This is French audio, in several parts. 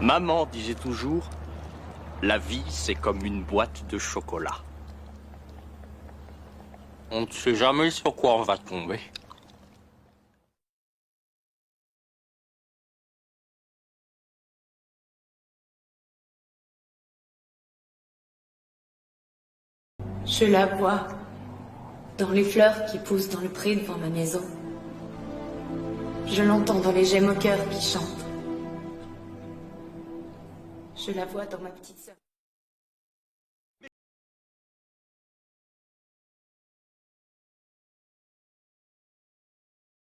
Maman disait toujours, la vie c'est comme une boîte de chocolat. On ne sait jamais sur quoi on va tomber. Je la vois dans les fleurs qui poussent dans le pré devant ma maison. Je l'entends dans les gemmes au cœur qui chantent. Je la vois dans ma petite sœur.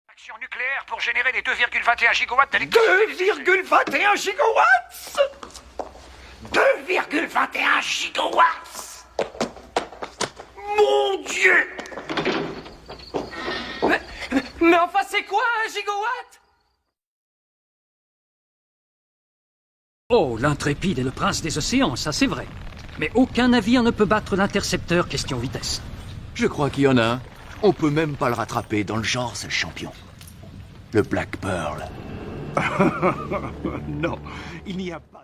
Action nucléaire pour générer les 2,21 gigawatts d'électricité. 2,21 gigawatts 2,21 gigawatts Mon Dieu! Mais enfin, c'est quoi un gigawatt? Oh, l'intrépide est le prince des océans, ça c'est vrai. Mais aucun navire ne peut battre l'intercepteur question vitesse. Je crois qu'il y en a un. On peut même pas le rattraper. Dans le genre, c'est le champion. Le Black Pearl. Non, il n'y a pas...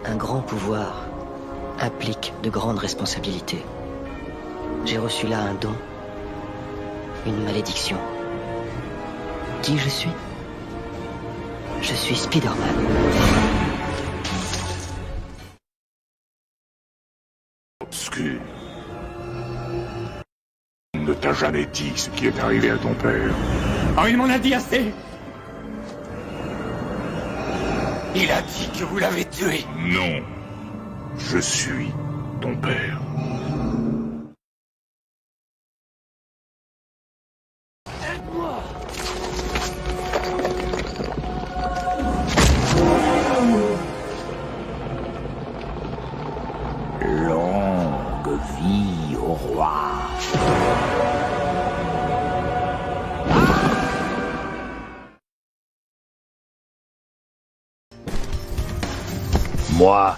Un grand pouvoir implique de grandes responsabilités. J'ai reçu là un don, une malédiction. Qui je suis? Je suis Spider-Man. Obscur. On ne t'a jamais dit ce qui est arrivé à ton père. Oh, il m'en a dit assez! Il a dit que vous l'avez tué! Non. Je suis ton père. Longue vie au roi. Moi,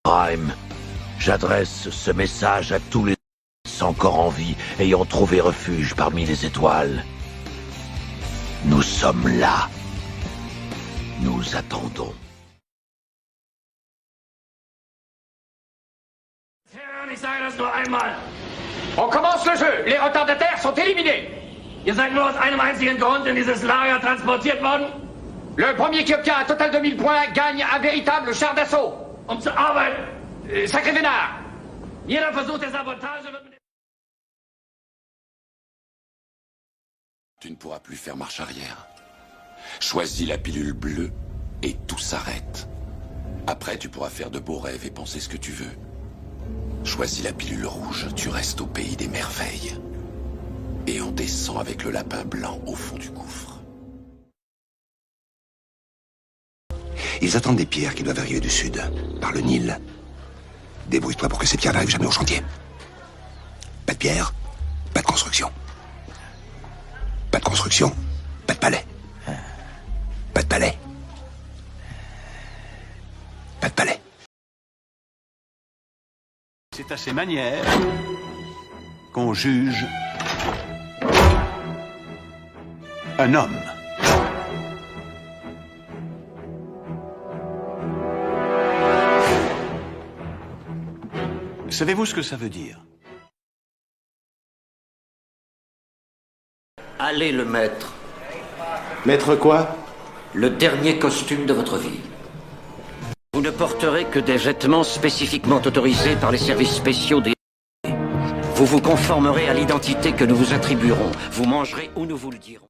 Prime, j'adresse ce message à tous les encore en vie ayant trouvé refuge parmi les étoiles. Nous sommes là. Nous attendons. On commence le jeu. Les retardataires sont éliminés. Ihr seid nur aus einem einzigen Grund in dieses Lager transportiert worden? Le premier qui obtient un total de 1000 points gagne un véritable char d'assaut. Zu arbeiten. Sacré vénard. Jeder Versuch der Sabotage wird mit... Tu ne pourras plus faire marche arrière. Choisis la pilule bleue et tout s'arrête. Après, tu pourras faire de beaux rêves et penser ce que tu veux. Choisis la pilule rouge, tu restes au pays des merveilles. Et on descend avec le lapin blanc au fond du gouffre. Ils attendent des pierres qui doivent arriver du sud, par le Nil. Débrouille-toi pour que ces pierres n'arrivent jamais au chantier. Pas de pierre, pas de construction. Pas de construction, pas de palais. Pas de palais. Pas de palais. C'est à ces manières qu'on juge un homme. Savez-vous ce que ça veut dire? Allez le mettre. Mettre quoi? Le dernier costume de votre vie. Vous ne porterez que des vêtements spécifiquement autorisés par les services spéciaux des... Vous vous conformerez à l'identité que nous vous attribuerons. Vous mangerez où nous vous le dirons.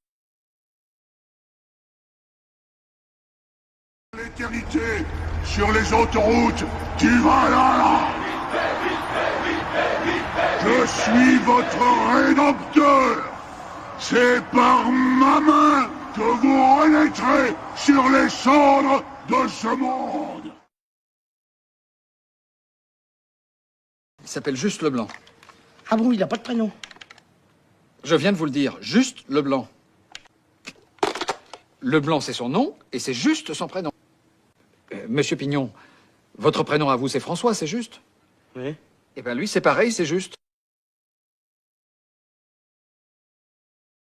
L'éternité, sur les autoroutes du Valhalla. Je suis votre rédempteur. C'est par ma main que vous renaîtrez sur les cendres de ce monde. Il s'appelle Juste Leblanc. Ah bon, il n'a pas de prénom? Je viens de vous le dire, Juste Leblanc. Leblanc, c'est son nom, et c'est Juste son prénom. Monsieur Pignon, votre prénom à vous, c'est François, c'est juste? Oui. Eh bien, lui, c'est pareil, c'est Juste.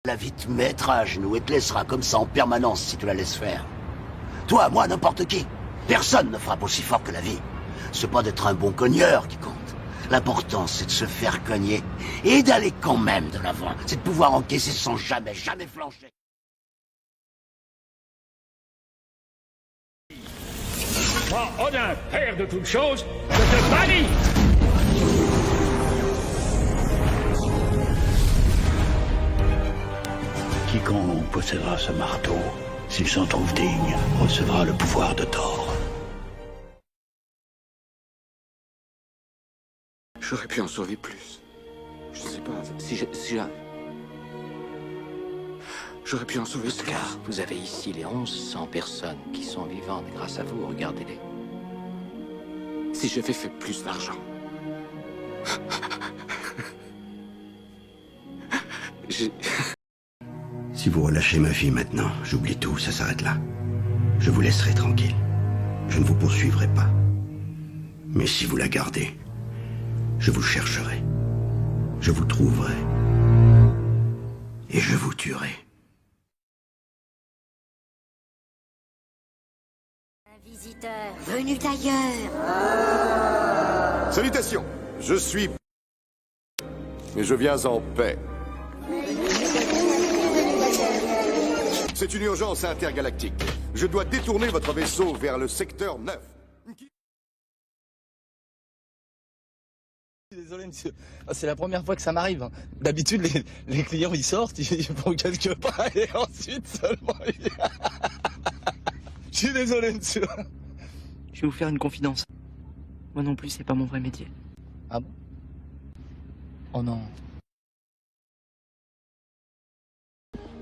La vie te mettra à genoux et te laissera comme ça en permanence si tu la laisses faire. Toi, moi, n'importe qui. Personne ne frappe aussi fort que la vie. C'est pas d'être un bon cogneur qui compte. L'important, c'est de se faire cogner et d'aller quand même de l'avant. C'est de pouvoir encaisser sans jamais flancher. Moi, Odin, père de toutes choses, je te bannis! Quiconque possédera ce marteau, s'il s'en trouve digne, recevra le pouvoir de Thor. J'aurais pu en sauver plus. Je sais pas, j'aurais pu en sauver plus. Oscar, vous avez ici les 1100 personnes qui sont vivantes grâce à vous, regardez-les. Si j'avais fait plus d'argent. Si vous relâchez ma fille maintenant, j'oublie tout, ça s'arrête là. Je vous laisserai tranquille. Je ne vous poursuivrai pas. Mais si vous la gardez, je vous chercherai. Je vous trouverai. Et je vous tuerai. Un visiteur venu d'ailleurs. Salutations, je suis... Mais je viens en paix. C'est une urgence intergalactique. Je dois détourner votre vaisseau vers le secteur 9. Désolé, monsieur. C'est la première fois que ça m'arrive. D'habitude, les clients, ils sortent, ils font quelques pas et ensuite seulement... Je suis désolé, monsieur. Je vais vous faire une confidence. Moi non plus, c'est pas mon vrai métier. Ah bon? Oh non.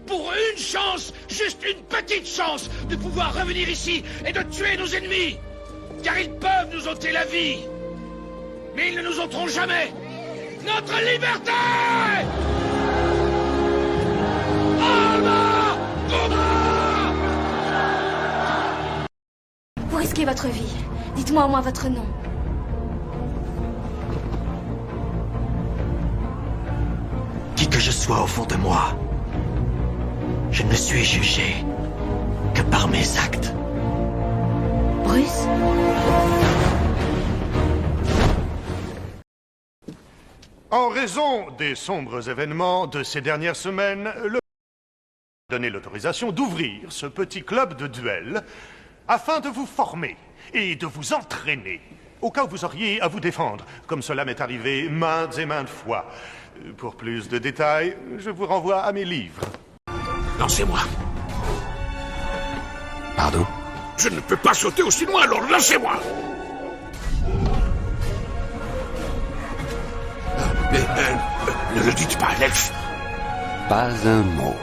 Pour une chance, juste une petite chance, de pouvoir revenir ici et de tuer nos ennemis. Car ils peuvent nous ôter la vie. Mais ils ne nous ôteront jamais notre liberté! Alma! Vous risquez votre vie. Dites-moi au moins votre nom. Qui que je sois au fond de moi, je ne suis jugé que par mes actes. Bruce? En raison des sombres événements de ces dernières semaines, le a donné l'autorisation d'ouvrir ce petit club de duel afin de vous former et de vous entraîner au cas où vous auriez à vous défendre, comme cela m'est arrivé maintes et maintes fois. Pour plus de détails, je vous renvoie à mes livres. Lancez-moi. Pardon? Je ne peux pas sauter aussi loin, alors lâchez-moi! Ne le dites pas, l'elfe. Pas un mot.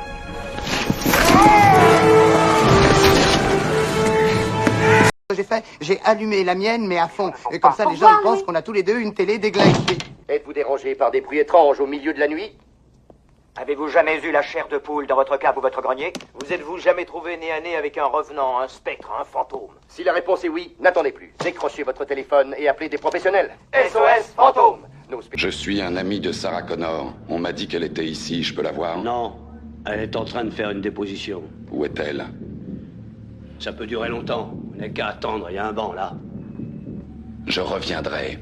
J'ai allumé la mienne, mais à fond. Et comme ça, les gens ils pensent qu'on a tous les deux une télé déglinguée. Êtes-vous dérangé par des bruits étranges au milieu de la nuit? Avez-vous jamais eu la chair de poule dans votre cave ou votre grenier? Vous êtes-vous jamais trouvé nez à nez avec un revenant, un spectre, un fantôme? Si la réponse est oui, n'attendez plus. Décrochez votre téléphone et appelez des professionnels. SOS Fantôme! Je suis un ami de Sarah Connor. On m'a dit qu'elle était ici, je peux la voir? Non, elle est en train de faire une déposition. Où est-elle? Ça peut durer longtemps. Vous n'avez qu'à attendre, il y a un banc là. Je reviendrai.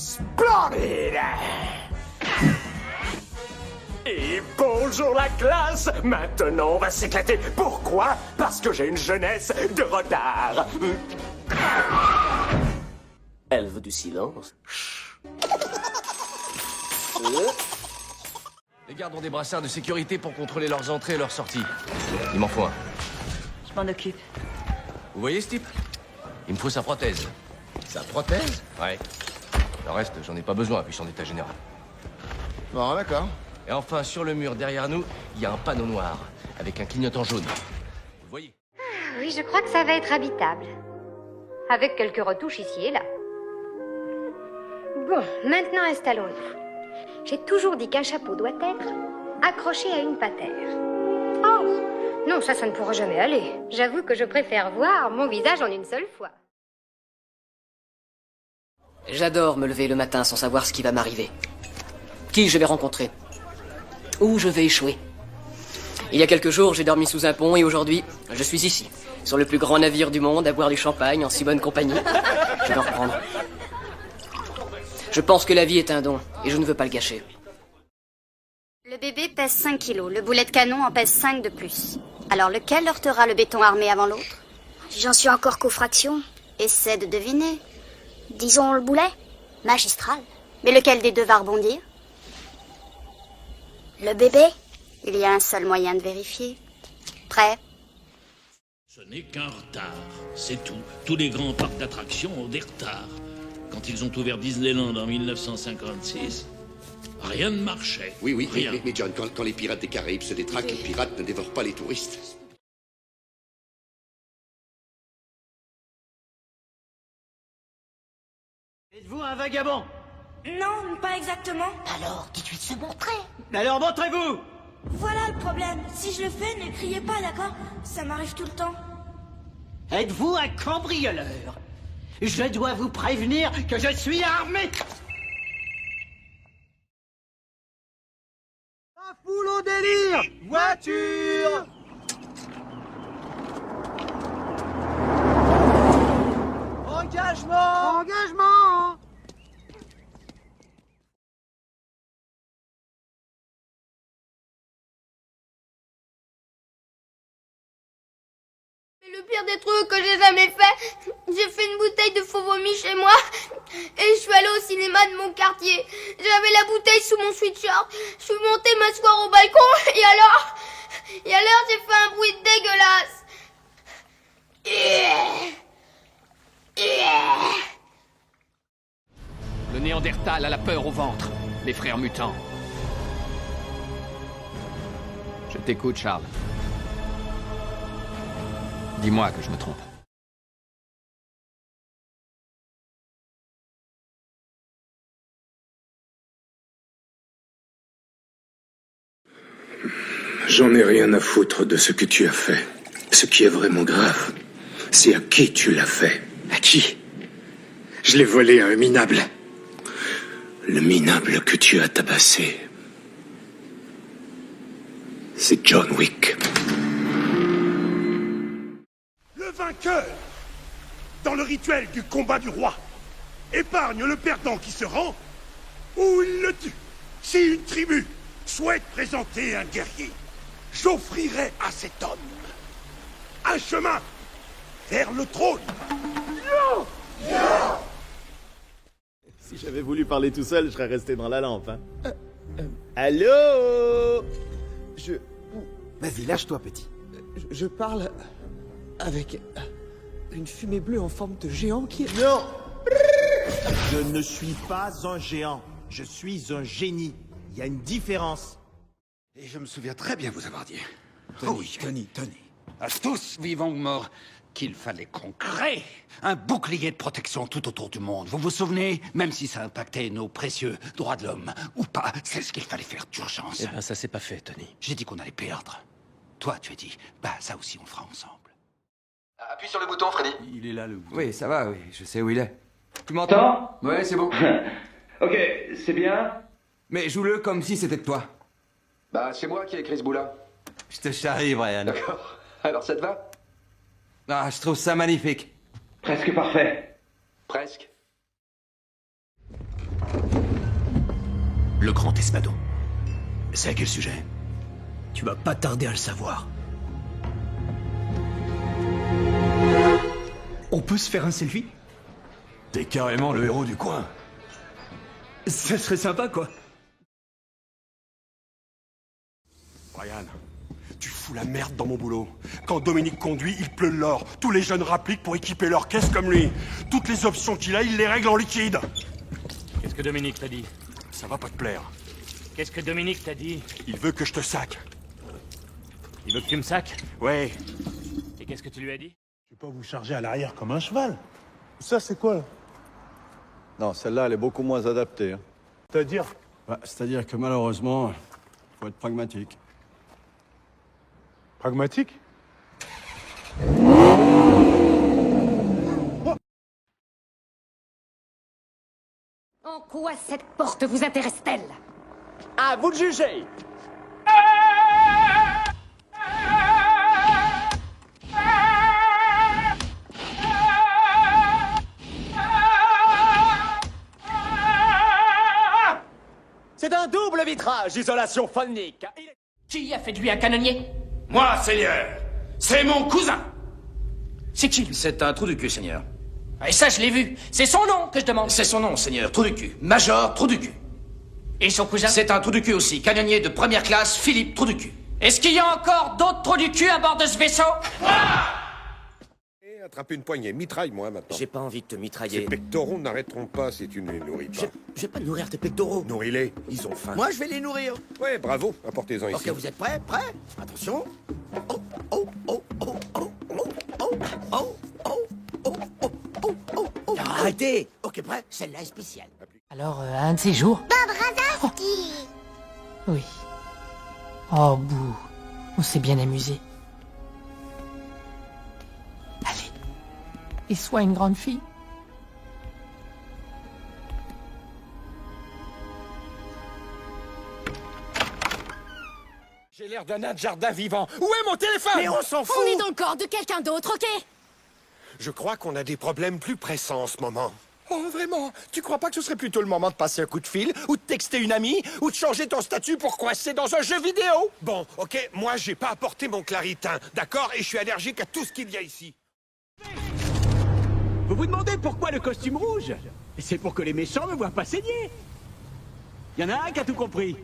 Splendide! Et bonjour la classe! Maintenant on va s'éclater. Pourquoi? Parce que j'ai une jeunesse de retard. Elle veut du silence. Les gardes ont des brassards de sécurité pour contrôler leurs entrées et leurs sorties. Il m'en faut un. Je m'en occupe. Vous voyez ce type? Il me faut sa prothèse. Sa prothèse? Ouais. Le reste, j'en ai pas besoin, puis je suis en état général. Bon, d'accord. Et enfin, sur le mur derrière nous, il y a un panneau noir, avec un clignotant jaune. Vous voyez? Oui, je crois que ça va être habitable. Avec quelques retouches ici et là. Bon, maintenant installons-nous. J'ai toujours dit qu'un chapeau doit être accroché à une patère. Oh, non, ça ne pourra jamais aller. J'avoue que je préfère voir mon visage en une seule fois. J'adore me lever le matin sans savoir ce qui va m'arriver. Qui je vais rencontrer. Où je vais échouer. Il y a quelques jours, j'ai dormi sous un pont et aujourd'hui, je suis ici, sur le plus grand navire du monde, à boire du champagne en si bonne compagnie. Je vais en reprendre. Je pense que la vie est un don et je ne veux pas le gâcher. Le bébé pèse 5 kilos, le boulet de canon en pèse 5 de plus. Alors lequel heurtera le béton armé avant l'autre? J'en suis encore qu'aux fractions. Essaie de deviner. Disons le boulet. Magistral. Mais lequel des deux va rebondir? Le bébé. Il y a un seul moyen de vérifier. Prêt? Ce n'est qu'un retard, c'est tout. Tous les grands parcs d'attractions ont des retards. Quand ils ont ouvert Disneyland en 1956, rien ne marchait. Oui, rien. Mais John, quand les pirates des Caraïbes se détraquent, les pirates ne dévorent pas les touristes. Êtes-vous un vagabond? Non, pas exactement. Alors, dites-lui de se montrer. Alors, montrez-vous! Voilà le problème. Si je le fais, ne criez pas, d'accord? Ça m'arrive tout le temps. Êtes-vous un cambrioleur? Je dois vous prévenir que je suis armé. Un foule au délire. Voiture. Engagement. Engagement. Le pire des trucs que j'ai jamais fait, j'ai fait une bouteille de faux vomi chez moi et je suis allée au cinéma de mon quartier. J'avais la bouteille sous mon sweatshirt, je suis montée m'asseoir au balcon et alors j'ai fait un bruit dégueulasse. Le Néandertal a la peur au ventre. Les frères mutants. Je t'écoute, Charles. Dis-moi que je me trompe. J'en ai rien à foutre de ce que tu as fait. Ce qui est vraiment grave, c'est à qui tu l'as fait. À qui? Je l'ai volé à un minable. Le minable que tu as tabassé, c'est John Wick. Le vainqueur, dans le rituel du combat du roi, épargne le perdant qui se rend ou il le tue. Si une tribu souhaite présenter un guerrier, j'offrirai à cet homme un chemin vers le trône. Si j'avais voulu parler tout seul, je serais resté dans la lampe, hein. Allô? Vas-y, lâche-toi, petit. Je parle avec une fumée bleue en forme de géant qui... Non! Je ne suis pas un géant. Je suis un génie. Il y a une différence. Et je me souviens très bien vous avoir dit. Tony. À tous, vivants ou morts, qu'il fallait qu'on crée un bouclier de protection tout autour du monde. Vous vous souvenez? Même si ça impactait nos précieux droits de l'homme, ou pas, c'est ce qu'il fallait faire d'urgence. Eh ben, ça s'est pas fait, Tony. J'ai dit qu'on allait perdre. Toi, tu as dit, ça aussi, on le fera ensemble. Appuie sur le bouton, Freddy. Il est là, le bouton. Oui, ça va, oui, je sais où il est. Tu m'entends? Ouais, c'est bon. Ok, c'est bien. Mais joue-le comme si c'était de toi. Bah, c'est moi qui ai écrit ce bout-là. Je te charrie, Brian. D'accord. Alors, ça te va? Ah, je trouve ça magnifique. Presque parfait. Presque. Le grand espadon. C'est à quel sujet? Tu vas pas tarder à le savoir. On peut se faire un selfie? T'es carrément le héros du coin. Ça serait sympa, quoi. Brian, tu fous la merde dans mon boulot. Quand Dominique conduit, il pleut de l'or. Tous les jeunes rappliquent pour équiper leur caisse comme lui. Toutes les options qu'il a, il les règle en liquide. Qu'est-ce que Dominique t'a dit? Ça va pas te plaire. Qu'est-ce que Dominique t'a dit? Il veut que je te saque. Il veut que tu me saques? Ouais. Et qu'est-ce que tu lui as dit? Je vais pas vous charger à l'arrière comme un cheval. Ça, c'est quoi, là? Non, celle-là, elle est beaucoup moins adaptée. Hein. C'est-à-dire? C'est-à-dire que malheureusement, il faut être pragmatique. Pragmatique? En quoi cette porte vous intéresse-t-elle? À vous de juger. C'est un double vitrage, isolation phonique. Qui a fait de lui un canonnier? Moi, Seigneur. C'est mon cousin. C'est qui, lui? C'est un trou du cul, Seigneur. Et ça, je l'ai vu. C'est son nom que je demande. C'est son nom, Seigneur. Trou du cul. Major Trou du cul. Et son cousin? C'est un trou du cul aussi. Canonnier de première classe, Philippe Trou du cul. Est-ce qu'il y a encore d'autres trous du cul à bord de ce vaisseau? Attraper une poignée, mitraille-moi maintenant. J'ai pas envie de te mitrailler. Ces pectoraux n'arrêteront pas si tu ne les nourris pas. Je vais pas nourrir tes pectoraux. Nourris-les, ils ont faim. Moi, je vais les nourrir. Ouais, bravo, apportez-en ici. Ok, vous êtes prêts? Prêts? Attention. Oh, oh, oh, oh, oh, oh, oh, oh, oh, oh, oh, oh, oh, oh. Arrêtez. Ok, prêt? Celle-là est spéciale. Alors, un de ces jours? Bobrazowski. Oui. Oh, bouh. On s'est bien amusé. Allez. Et sois une grande fille. J'ai l'air d'un nain de jardin vivant. Où est mon téléphone? Mais on s'en fout. On est dans le corps de quelqu'un d'autre, ok? Je crois qu'on a des problèmes plus pressants en ce moment. Oh, vraiment? Tu crois pas que ce serait plutôt le moment de passer un coup de fil, ou de texter une amie, ou de changer ton statut pour coincer dans un jeu vidéo? Bon, ok, moi j'ai pas apporté mon claritin, d'accord? Et je suis allergique à tout ce qu'il y a ici. Vous vous demandez pourquoi le costume rouge? C'est pour que les méchants me voient pas saigner. Y en a un qui a tout compris.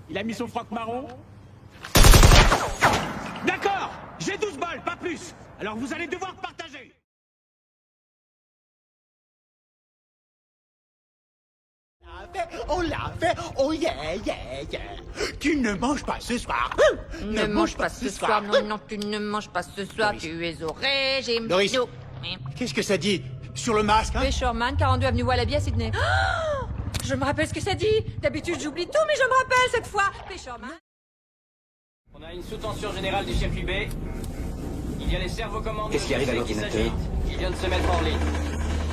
Il a mis son froc marron. D'accord, j'ai 12 balles, pas plus. Alors vous allez devoir partager. On l'a fait. Oh yeah, yeah, yeah. Tu ne manges pas ce soir. Ne mange pas ce soir. Non, non, tu ne manges pas ce soir. Doris. Tu es au régime. Doris. Non. Qu'est-ce que ça dit? Sur le masque, hein? Fisherman, 42 avenue Wallaby à Sydney. Oh, je me rappelle ce que ça dit. D'habitude, j'oublie tout, mais je me rappelle cette fois. Fisherman. On a une sous-tension générale du circuit B. Il y a les servocommandes. Qu'est-ce qui arrive à l'ordinateur? Il vient de se mettre en ligne.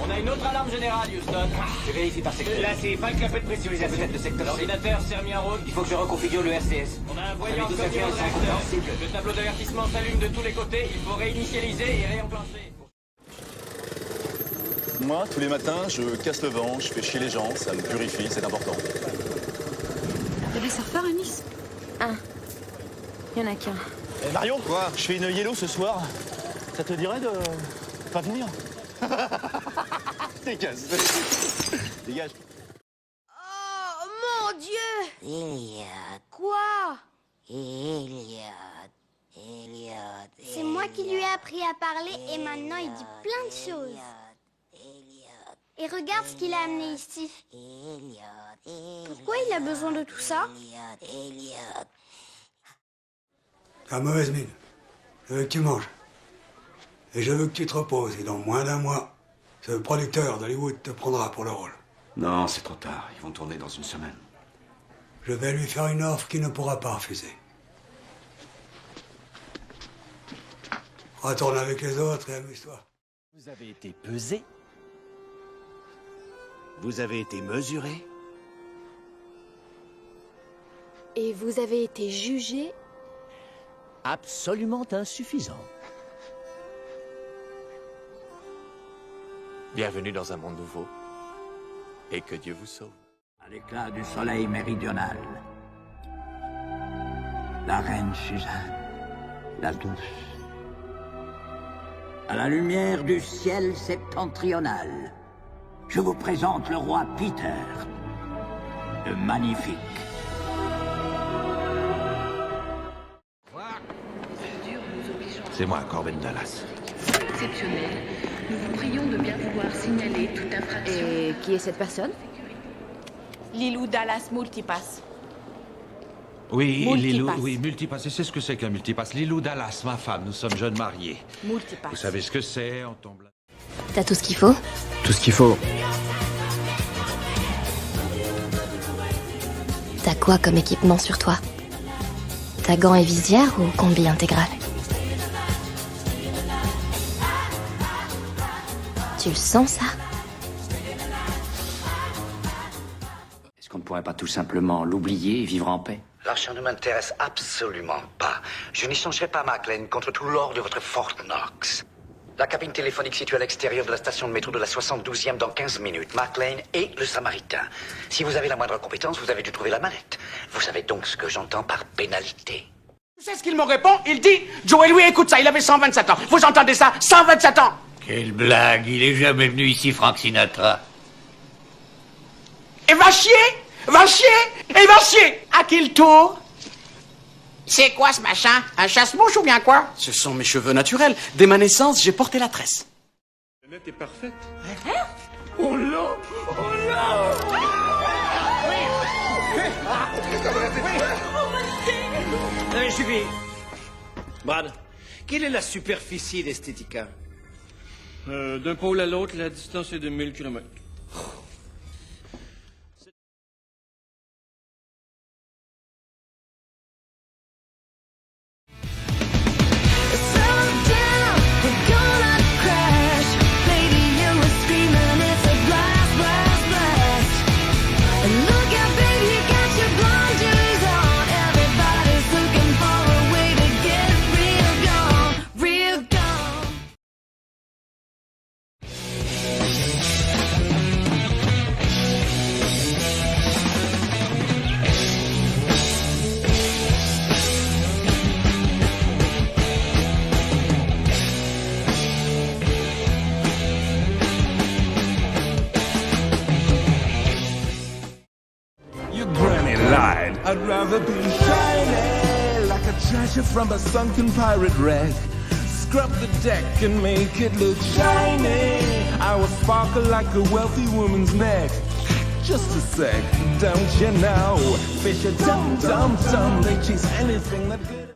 On a une autre alarme générale, Houston. Je vérifie par secteur. Là, c'est pas le clapet de pressurisation. Peut-être le secteur. L'ordinateur s'est remis en route. Il faut que je reconfigure le RCS. On a un voyant commis au réacteur. Le tableau d'avertissement s'allume de tous les côtés. Il faut réinitialiser et réenclencher. Moi, tous les matins, je casse le vent, je fais chier les gens, ça me purifie, c'est important. T'as des surfeurs à Nice? Un. Il y en a qu'un. Mario, quoi? Je fais une yellow ce soir. Ça te dirait de pas venir? Dégage. Dégage. Oh, mon Dieu! Elliot. Quoi? Elliot. C'est moi qui lui ai appris à parler et maintenant il dit plein de choses. Et regarde ce qu'il a amené ici. Pourquoi il a besoin de tout ça? T'as mauvaise mine. Je veux que tu manges. Et je veux que tu te reposes. Et dans moins d'un mois, ce producteur d'Hollywood te prendra pour le rôle. Non, c'est trop tard. Ils vont tourner dans une semaine. Je vais lui faire une offre qu'il ne pourra pas refuser. Retourne avec les autres et amuse-toi. Vous avez été pesé? Vous avez été mesuré? Et vous avez été jugé? Absolument insuffisant. Bienvenue dans un monde nouveau. Et que Dieu vous sauve. À l'éclat du soleil méridional, la reine Suzanne, la douce. À la lumière du ciel septentrional, je vous présente le roi Peter, le magnifique. C'est moi, Corbin Dallas. Exceptionnel. Nous vous prions de bien vouloir signaler toute infraction. Et qui est cette personne? Lilou Dallas Multipass. Oui, Multipass. Lilou, oui, Multipass. Et c'est ce que c'est qu'un Multipass. Lilou Dallas, ma femme, nous sommes jeunes mariés. Multipass. Vous savez ce que c'est, on tombe là. T'as tout ce qu'il faut? Tout ce qu'il faut. T'as quoi comme équipement sur toi? T'as gants et visière ou combi intégral? Tu le sens, ça? ne pourrait pas tout simplement l'oublier et vivre en paix? L'argent ne m'intéresse absolument pas. Je n'échangerai pas McLean contre tout l'or de votre Fort Knox. La cabine téléphonique située à l'extérieur de la station de métro de la 72e dans 15 minutes. McLean et le Samaritain. Si vous avez la moindre compétence, vous avez dû trouver la mallette. Vous savez donc ce que j'entends par pénalité. Tu sais ce qu'il me répond? Il dit, Joey, lui, écoute ça, il avait 127 ans. Vous entendez ça? 127 ans! Quelle blague, il est jamais venu ici, Frank Sinatra. Et va chier! Va chier! Et va chier! À qui le tour? C'est quoi ce machin? Un chasse-mouche ou bien quoi? Ce sont mes cheveux naturels. Dès ma naissance, j'ai porté la tresse. La net est parfaite. Oh là! Oh là! Julie. Brad, quelle est la superficie d'Estetica? D'un pôle à l'autre, la distance est de 1000 km. I'd rather be shiny like a treasure from a sunken pirate wreck. Scrub the deck and make it look shiny. I will sparkle like a wealthy woman's neck. Just a sec, don't you know? Fish are dumb, dumb, dumb. They chase anything that good.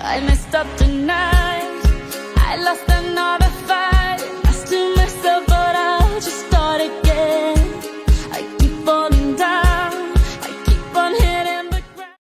I messed up tonight. I lost another fight. I still mess up, but I'll just start again. I keep falling down. I keep on hitting the ground.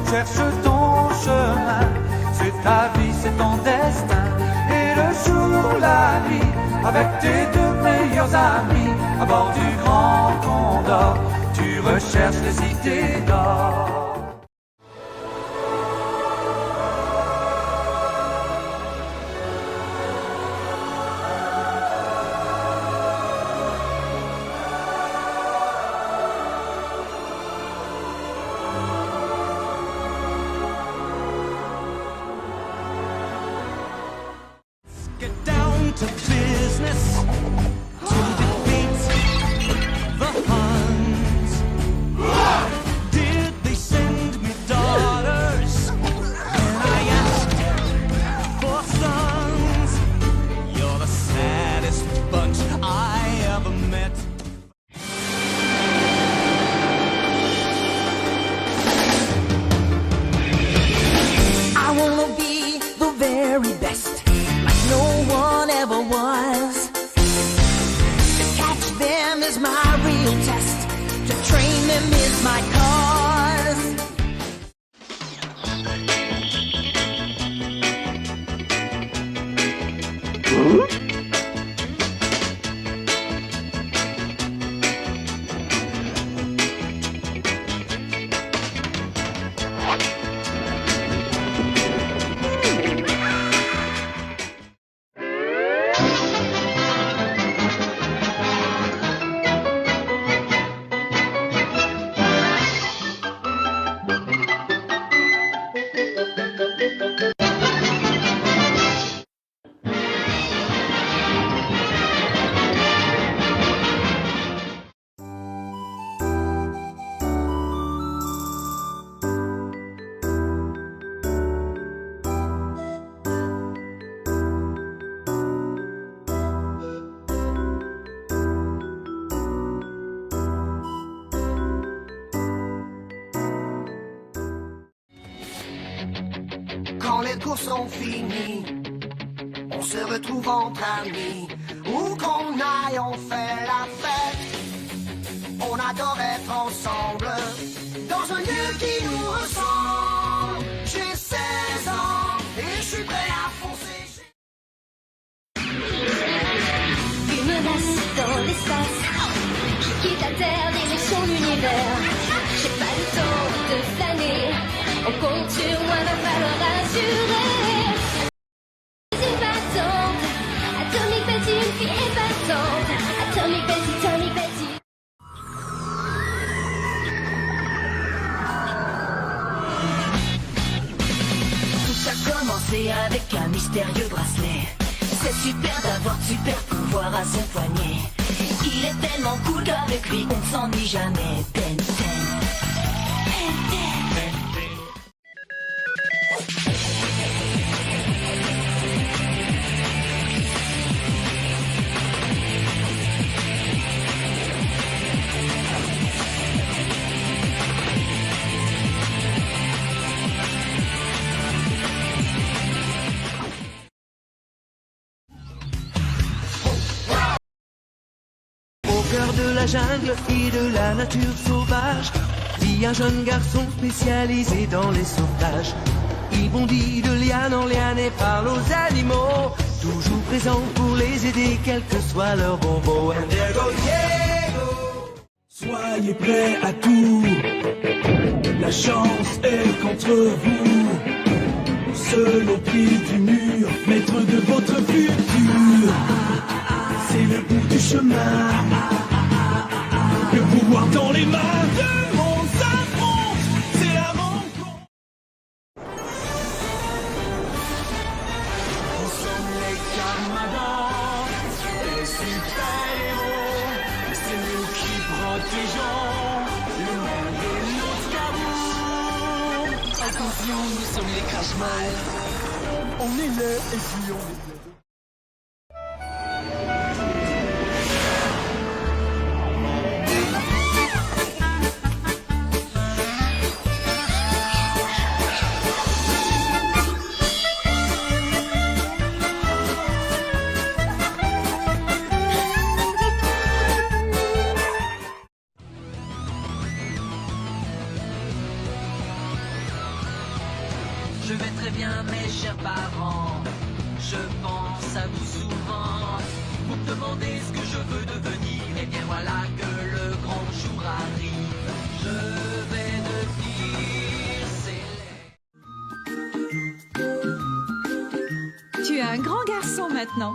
cherche ton chemin. C'est ta vie, c'est ton destin. Et le jour, la nuit, avec tes deux meilleurs amis, à bord du Grand Condor, tu recherches les idées d'or. Get down to business to defeat the Huns. Did they send me daughters when I asked for sons? You're the saddest bunch I ever met. I wanna be the very best, like no one ever was. To catch them is my real test. To train them is my cause. Quand les cours sont finis, on se retrouve entre amis. Où qu'on aille, on fait la fête. On adore être ensemble, dans un lieu qui nous ressemble. J'ai 16 ans et je suis prêt à foncer. Une menace dans l'espace qui quitte la Terre, direction l'univers. J'ai pas le temps de flâner. On compte sur moi, va falloir assurer. Épatante, Atomic Betty, une fille épatante. Atomic Betty, Atomic Betty. Tout a commencé avec un mystérieux bracelet. C'est super d'avoir de super pouvoir à son poignet. Il est tellement cool qu'avec lui on ne s'ennuie jamais. Ben, ben. Au cœur de la jungle et de la nature sauvage vit un jeune garçon spécialisé dans les sauvetages. Il bondit de liane en liane et parle aux animaux, toujours présent pour les aider quel que soit leur bobo. And there goes Diego. Soyez prêts à tout, la chance est contre vous. Seul au pied du mur, maître de votre futur. C'est le bout du chemin, le pouvoir dans les mains. Deux mondes s'affrontent, c'est la rencontre. Nous sommes les camarades, les super-héros. C'est nous qui protégeons le monde et notre cabout. Attention, nous sommes les crash-mal. On est là et puis on est là. Je vais très bien, mes chers parents. Je pense à vous souvent. Vous me demandez ce que je veux devenir. Et bien voilà que le grand jour arrive. Je vais devenir célèbre. Tu es un grand garçon maintenant.